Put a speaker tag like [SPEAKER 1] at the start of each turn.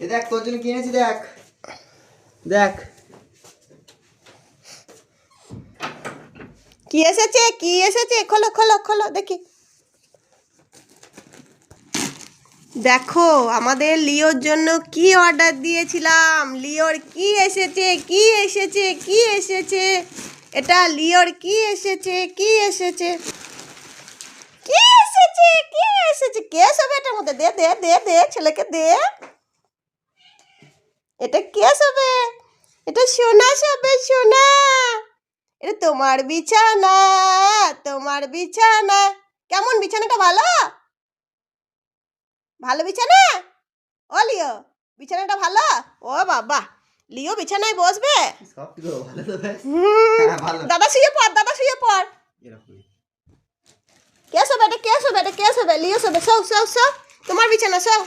[SPEAKER 1] এ দেখ তোর জন্য কিনেছি, দেখ দেখ
[SPEAKER 2] কি এসেছে, কি এসেছে, খোলো খোলো খোলো দেখি। দেখো আমাদের লিওর জন্য কি অর্ডার দিয়েছিলাম, লিওর কি এসেছে, কি এসেছে, কি এসেছে, এটা লিওর কি এসেছে, কি এসেছে, কি এসেছে, কি এসেছে, কে সবে এটার মধ্যে, দে দে দে দে ছেলেকে দে। এটা কে সবে, এটা সোনা সবে, সোনা, এটা তোমার বিছানা, তোমার বিছানা। কেমন বিছানাটা, ভালো ভালো বিছানা? ও লিও, বিছানাটা ভালো? ও বাবা, লিও বিছানায় বসবে?
[SPEAKER 1] সব কি ভালো তো ভাই। ভালো
[SPEAKER 2] দাদা শুয়ে পড়, দাদা শুয়ে পড়।
[SPEAKER 1] এরকম
[SPEAKER 2] কে শোবে এটা, কে শোবে এটা, কে শোবে? লিও শোবে, সৌ সৌ সৌ, তোমার বিছানা সৌ।